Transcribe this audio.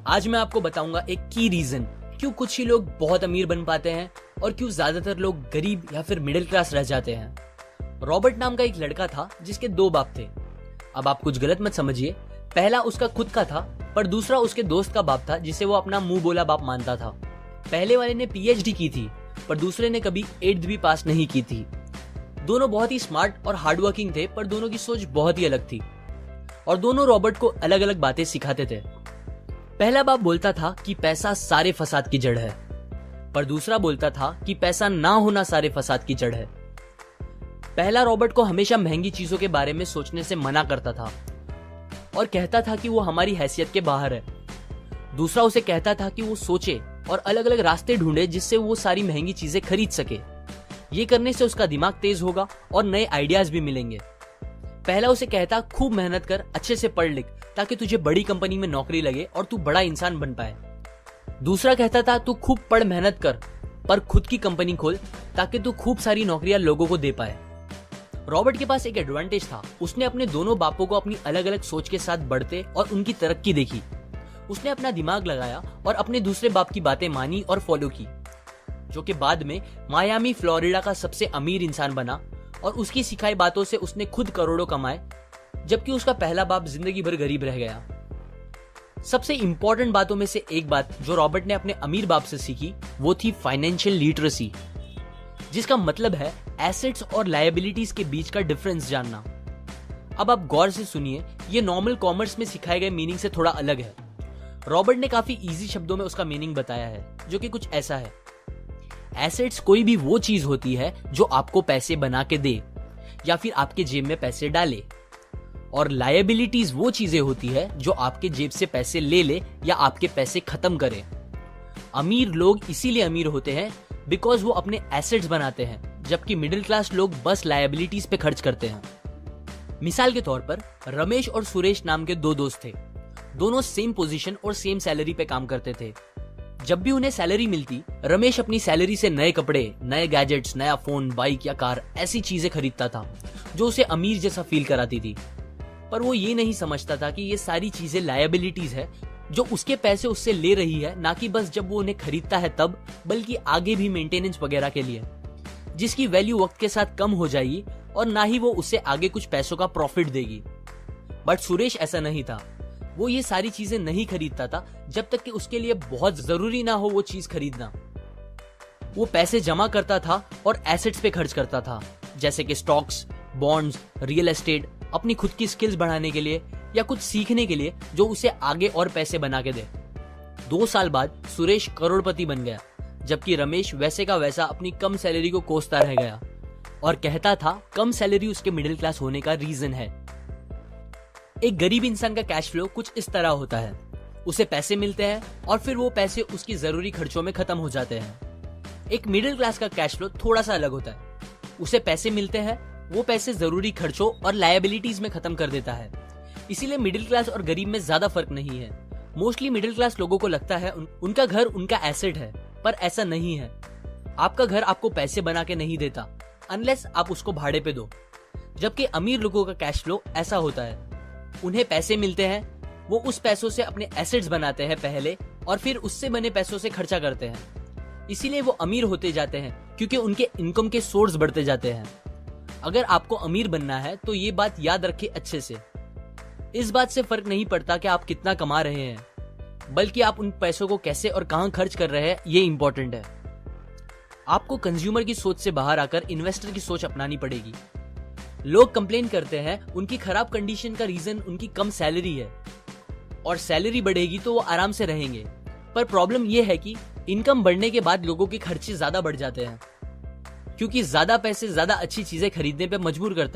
आज मैं आपको बताऊंगा एक की रीजन क्यों कुछ ही लोग बहुत अमीर बन पाते हैं और क्यों ज्यादातर लोग गरीब या फिर मिडिल क्लास रह जाते हैं। रॉबर्ट नाम का एक लड़का था जिसके दो बाप थे। अब आप कुछ गलत मत समझिए, पहला उसका खुद का था पर दूसरा उसके दोस्त का बाप था जिसे वो अपना मुंह बोला बाप मानता था। पहले वाले ने पीएचडी की थी पर दूसरे ने कभी 8th भी पास नहीं की थी। दोनों बहुत ही स्मार्ट और हार्डवर्किंग थे पर दोनों की सोच बहुत ही अलग थी और दोनों रॉबर्ट को अलग अलग बातें सिखाते थे। पहला बाप बोलता था कि पैसा सारे फसाद की जड़ है, पर दूसरा बोलता था कि पैसा ना होना सारे फसाद की जड़ है। पहला रॉबर्ट को हमेशा महंगी चीजों के बारे में सोचने से मना करता था और कहता था कि वो हमारी हैसियत के बाहर है। दूसरा उसे कहता था कि वो सोचे और अलग अलग रास्ते ढूंढे जिससे वो सारी महंगी चीजें खरीद सके। ये करने से उसका दिमाग तेज होगा और नए आइडियाज भी मिलेंगे। पहला उसे कहता खूब मेहनत कर, अच्छे से पढ़ लिख ताकि तुझे बड़ी कंपनी में नौकरी लगे और तू बड़ा इंसान बन पाए। दूसरा कहता था तू खूब पढ़ मेहनत कर पर खुद की कंपनी खोल ताकि तू खूब सारी नौकरियां लोगों को दे पाए। रॉबर्ट के पास एक एडवांटेज था, उसने अपने दोनों बापों को अपनी अलग अलग सोच के साथ बढ़ते और उनकी तरक्की देखी। उसने अपना दिमाग लगाया और अपने दूसरे बाप की बातें मानी और फॉलो की, जो कि बाद में मायामी फ्लोरिडा का सबसे अमीर इंसान बना और उसकी सिखाई बातों से उसने खुद करोड़ों कमाए, जबकि उसका पहला बाप जिंदगी भर गरीब रह गया। सबसे इंपॉर्टेंट बातों में से एक बात जो रॉबर्ट ने अपने अमीर बाप से सीखी वो थी फाइनेंशियल लिटरेसी, जिसका मतलब है एसेट्स और लायबिलिटीज के बीच का डिफरेंस जानना। अब आप गौर से सुनिए, ये नॉर्मल कॉमर्स में सिखाए गए मीनिंग से थोड़ा अलग है। रॉबर्ट ने काफी इजी शब्दों में उसका मीनिंग बताया है, जो कि कुछ ऐसा है। एसेट्स कोई भी वो चीज होती है जो आपको पैसे बना के दे या फिर आपके जेब में पैसे डाले, और लायबिलिटीज वो चीजें होती है जो आपके जेब से पैसे ले ले या आपके पैसे खत्म करे। अमीर लोग इसीलिए अमीर होते हैं बिकॉज वो अपने एसेट्स बनाते हैं, जबकि मिडिल क्लास लोग बस लायबिलिटीज पे खर्च करते हैं। मिसाल के तौर पर रमेश और सुरेश नाम के दो दोस्त थे। दोनों सेम पोजीशन और सेम सैलरी पे काम करते थे। जब भी उन्हें सैलरी मिलती, रमेश अपनी सैलरी से नए कपड़े, नए गैजेट्स, नया फोन, बाइक या कार ऐसी चीजें खरीदता था जो उसे अमीर जैसा फील कराती थी। पर वो ये नहीं समझता था कि ये सारी चीजें लायबिलिटीज है जो उसके पैसे उससे ले रही है, ना कि बस जब वो उन्हें खरीदता है तब, बल्कि आगे भी मेंटेनेंस वगैरह के लिए, जिसकी वैल्यू वक्त के साथ कम हो जाएगी और ना ही वो उससे आगे कुछ पैसों का प्रॉफिट देगी। बट सुरेश ऐसा नहीं था। वो ये सारी चीजें नहीं खरीदता था जब तक कि उसके लिए बहुत जरूरी ना हो वो चीज खरीदना। वो पैसे जमा करता था और एसेट्स पे खर्च करता था, जैसे कि स्टॉक्स, बॉन्ड्स, रियल एस्टेट, अपनी खुद की स्किल्स बढ़ाने के लिए या कुछ सीखने के लिए जो उसे आगे और पैसे बना के दे। 2 साल बाद सुरेश करोड़पति बन गया, जबकि रमेश वैसे का वैसा अपनी कम सैलरी को कोसता रह गया और कहता था कम सैलरी उसके मिडिल क्लास होने का रीजन है। एक गरीब इंसान का कैश फ्लो कुछ इस तरह होता है। उसे पैसे मिलते हैं और फिर वो पैसे उसकी जरूरी खर्चों में खत्म हो जाते हैं। एक मिडिल क्लास का कैश फ्लो थोड़ा सा अलग होता है। उसे पैसे मिलते हैं, वो पैसे जरूरी खर्चों और लायबिलिटीज में खत्म कर देता है। इसीलिए मिडिल क्लास और गरीब में ज्यादा फर्क नहीं है। मोस्टली मिडिल क्लास लोगों को लगता है उनका घर उनका एसेट है, पर ऐसा नहीं है। आपका घर आपको पैसे बना के नहीं देता अनलेस आप उसको भाड़े पे दो। जबकि अमीर लोगों का कैश फ्लो ऐसा होता है, उन्हें पैसे मिलते हैं, वो उस पैसों से अपने एसेट्स बनाते हैं पहले और फिर उससे बने पैसों से खर्चा करते हैं। इसीलिए वो अमीर होते जाते हैं क्योंकि उनके इनकम के सोर्स बढ़ते जाते हैं। अगर आपको अमीर बनना है तो ये बात याद रखिए अच्छे से। इस बात से फर्क नहीं पड़ता कि आप कितना कमा रहे हैं, बल्कि आप उन पैसों को कैसे और कहां खर्च कर रहे हैं, ये इंपॉर्टेंट है। आपको कंज्यूमर की सोच से बाहर आकर इन्वेस्टर की सोच अपनानी पड़ेगी। लोग कंप्लेन करते हैं उनकी खराब कंडीशन का रीजन उनकी कम सैलरी है, और सैलरी बढ़ेगी तो वो आराम से रहेंगे। पर प्रॉब्लम ये है कि इनकम बढ़ने के बाद लोगों के खर्चे ज्यादा बढ़ जाते हैं, क्योंकि ज्यादा पैसे ज्यादा अच्छी चीजें खरीदने पे मजबूर करता है।